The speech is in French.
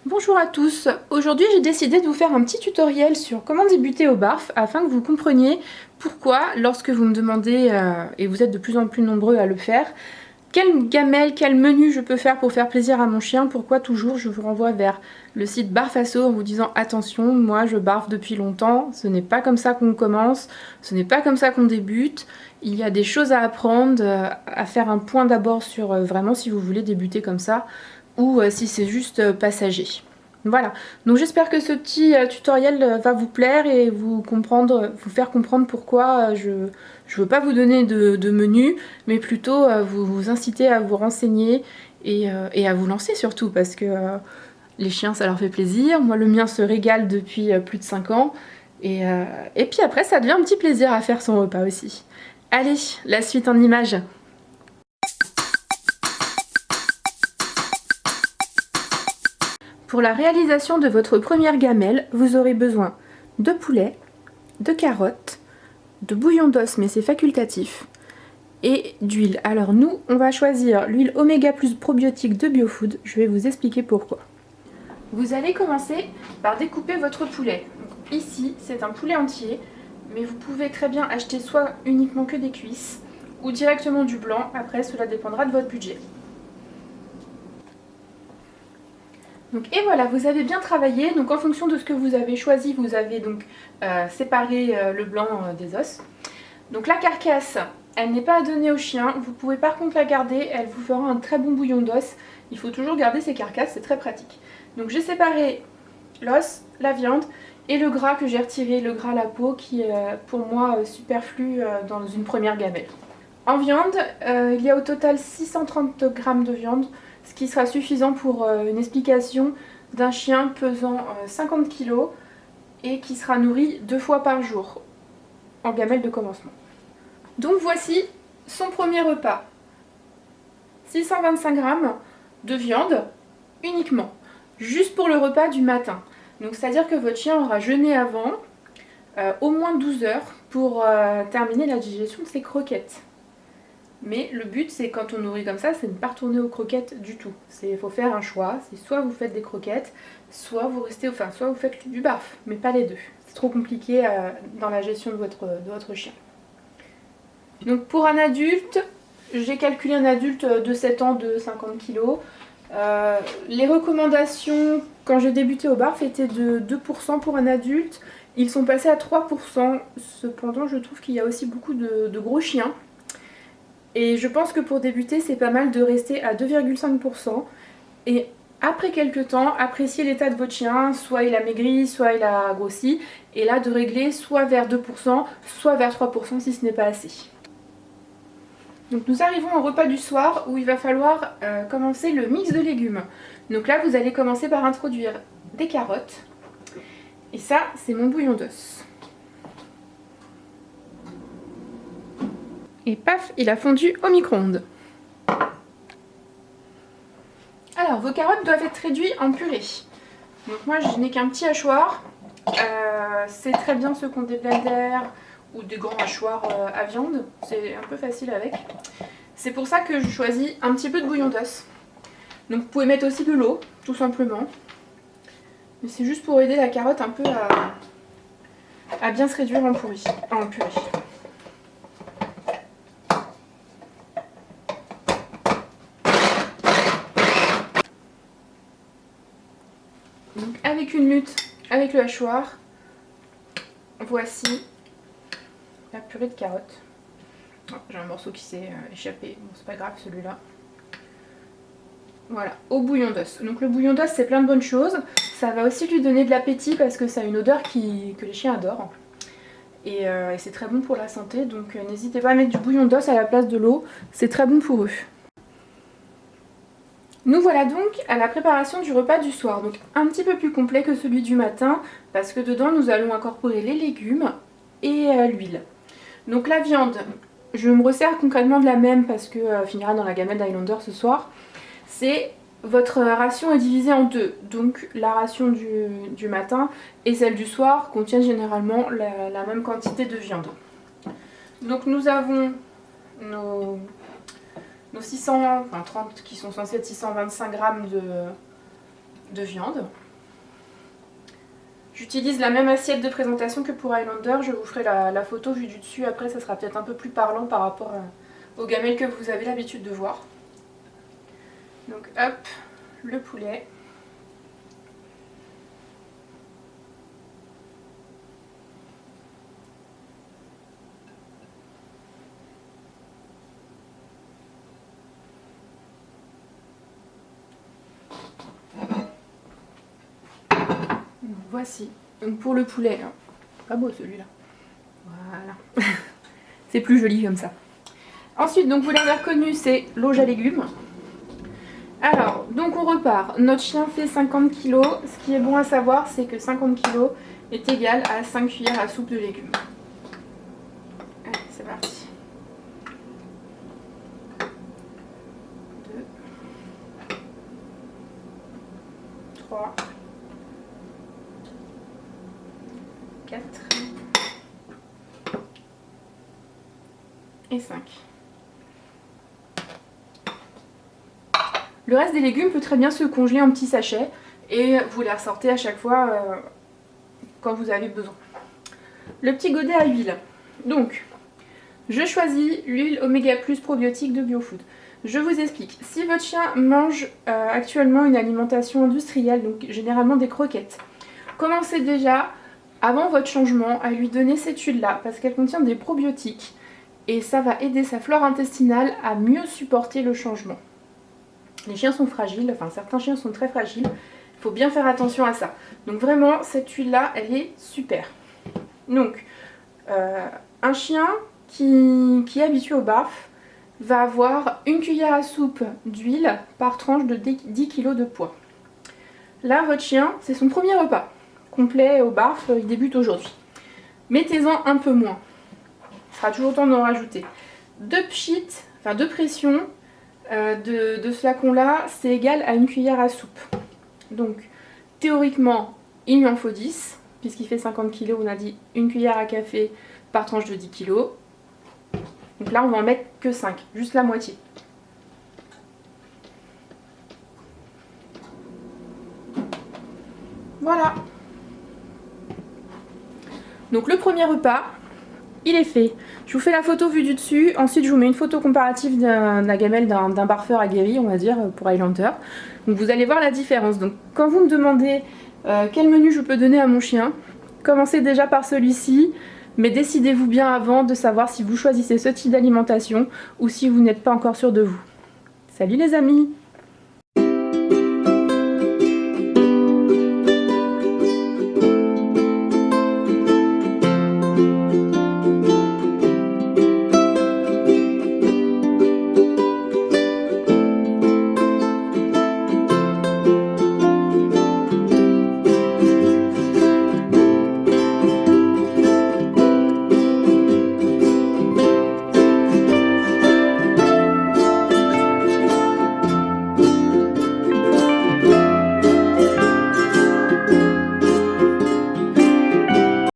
Bonjour à tous, aujourd'hui j'ai décidé de vous faire un petit tutoriel sur comment débuter au barf afin que vous compreniez pourquoi lorsque vous me demandez, et vous êtes de plus en plus nombreux à le faire, quelle gamelle, quel menu je peux faire pour faire plaisir à mon chien, pourquoi toujours je vous renvoie vers le site Barfasso en vous disant attention, moi je barfe depuis longtemps, ce n'est pas comme ça qu'on commence, ce n'est pas comme ça qu'on débute, il y a des choses à apprendre, à faire un point d'abord sur vraiment si vous voulez débuter comme ça, ou si c'est juste passager. Voilà, donc j'espère que ce petit tutoriel va vous plaire et vous faire comprendre pourquoi je ne veux pas vous donner de menu, mais plutôt vous inciter à vous renseigner et à vous lancer surtout, parce que les chiens ça leur fait plaisir, moi le mien se régale depuis plus de 5 ans, et puis après ça devient un petit plaisir à faire son repas aussi. Allez, la suite en images. Pour la réalisation de votre première gamelle, vous aurez besoin de poulet, de carottes, de bouillon d'os mais c'est facultatif, et d'huile. Alors nous, on va choisir l'huile Oméga Plus probiotique de Biofood, je vais vous expliquer pourquoi. Vous allez commencer par découper votre poulet. Donc, ici, c'est un poulet entier, mais vous pouvez très bien acheter soit uniquement que des cuisses, ou directement du blanc, après cela dépendra de votre budget. Donc, et voilà, vous avez bien travaillé, donc en fonction de ce que vous avez choisi, vous avez donc séparé le blanc des os. Donc la carcasse, elle n'est pas à donner au chien, vous pouvez par contre la garder, elle vous fera un très bon bouillon d'os. Il faut toujours garder ces carcasses, c'est très pratique. Donc j'ai séparé l'os, la viande et le gras que j'ai retiré, le gras à la peau qui est pour moi superflu dans une première gamelle. En viande, il y a au total 630 g de viande, ce qui sera suffisant pour une explication d'un chien pesant 50 kg et qui sera nourri 2 fois par jour en gamelle de commencement. Donc voici son premier repas. 625 g de viande uniquement, juste pour le repas du matin. Donc c'est-à-dire que votre chien aura jeûné avant au moins 12 heures pour terminer la digestion de ses croquettes. Mais le but, c'est quand on nourrit comme ça, c'est de ne pas retourner aux croquettes du tout. Il faut faire un choix, c'est soit vous faites des croquettes, soit vous faites du barf, mais pas les deux. C'est trop compliqué dans la gestion de votre chien. Donc pour un adulte, j'ai calculé un adulte de 7 ans de 50 kg. Les recommandations quand j'ai débuté au barf étaient de 2% pour un adulte. Ils sont passés à 3%. Cependant, je trouve qu'il y a aussi beaucoup de gros chiens. Et je pense que pour débuter, c'est pas mal de rester à 2,5%. Et après quelques temps, apprécier l'état de votre chien, soit il a maigri, soit il a grossi. Et là, de régler soit vers 2%, soit vers 3% si ce n'est pas assez. Donc nous arrivons au repas du soir où il va falloir commencer le mix de légumes. Donc là, vous allez commencer par introduire des carottes. Et ça, c'est mon bouillon d'os. Et paf, il a fondu au micro-ondes. Alors, vos carottes doivent être réduites en purée. Donc moi, je n'ai qu'un petit hachoir. C'est très bien ceux qui ont des blenders ou des grands hachoirs à viande. C'est un peu facile avec. C'est pour ça que je choisis un petit peu de bouillon d'os. Donc vous pouvez mettre aussi de l'eau, tout simplement. Mais c'est juste pour aider la carotte un peu à bien se réduire en purée. Donc avec une lutte, avec le hachoir, voici la purée de carottes. Oh, j'ai un morceau qui s'est échappé, bon c'est pas grave celui-là. Voilà, au bouillon d'os. Donc le bouillon d'os c'est plein de bonnes choses. Ça va aussi lui donner de l'appétit parce que ça a une odeur que les chiens adorent. Et c'est très bon pour la santé, donc n'hésitez pas à mettre du bouillon d'os à la place de l'eau, c'est très bon pour eux. Nous voilà donc à la préparation du repas du soir, donc un petit peu plus complet que celui du matin, parce que dedans nous allons incorporer les légumes et l'huile. Donc la viande, je me resserre concrètement de la même parce que finira dans la gamelle d'Highlander ce soir. C'est votre ration est divisée en deux, donc la ration du matin et celle du soir contiennent généralement la même quantité de viande. Donc nous avons nos 630 qui sont censés être 625 g de viande. J'utilise la même assiette de présentation que pour Highlander, je vous ferai la photo vue du dessus, après ça sera peut-être un peu plus parlant par rapport aux gamelles que vous avez l'habitude de voir. Donc hop, le poulet. Donc, voici. Donc pour le poulet, hein. Pas beau celui-là. Voilà. C'est plus joli comme ça. Ensuite, donc vous l'avez reconnu, c'est l'auge à légumes. Alors, donc on repart. Notre chien fait 50 kg. Ce qui est bon à savoir, c'est que 50 kg est égal à 5 cuillères à soupe de légumes. Allez, c'est parti. 2, 3, 4 et 5. Le reste des légumes peut très bien se congeler en petits sachets et vous les ressortez à chaque fois quand vous avez besoin. Le petit godet à huile. Donc, je choisis l'huile Omega Plus probiotique de BioFood. Je vous explique. Si votre chien mange actuellement une alimentation industrielle, donc généralement des croquettes, commencez déjà, avant votre changement, à lui donner cette huile-là parce qu'elle contient des probiotiques et ça va aider sa flore intestinale à mieux supporter le changement. Les chiens sont fragiles, enfin certains chiens sont très fragiles, il faut bien faire attention à ça. Donc vraiment, cette huile-là, elle est super. Donc, un chien qui est habitué au barf va avoir une cuillère à soupe d'huile par tranche de 10 kg de poids. Là, votre chien, c'est son premier repas complet au barf, il débute aujourd'hui. Mettez-en un peu moins, il sera toujours temps d'en rajouter. 2 pchits, enfin 2 pressions de ce flacon-là, c'est égal à une cuillère à soupe. Donc, théoriquement, il lui en faut 10, puisqu'il fait 50 kg, on a dit une cuillère à café par tranche de 10 kg. Donc là, on va en mettre que 5, juste la moitié. Voilà. Donc le premier repas, il est fait. Je vous fais la photo vue du dessus, ensuite je vous mets une photo comparative de la gamelle d'un barfeur aguerri, on va dire, pour Highlander. Donc vous allez voir la différence. Donc quand vous me demandez quel menu je peux donner à mon chien, commencez déjà par celui-ci, mais décidez-vous bien avant de savoir si vous choisissez ce type d'alimentation ou si vous n'êtes pas encore sûr de vous. Salut les amis!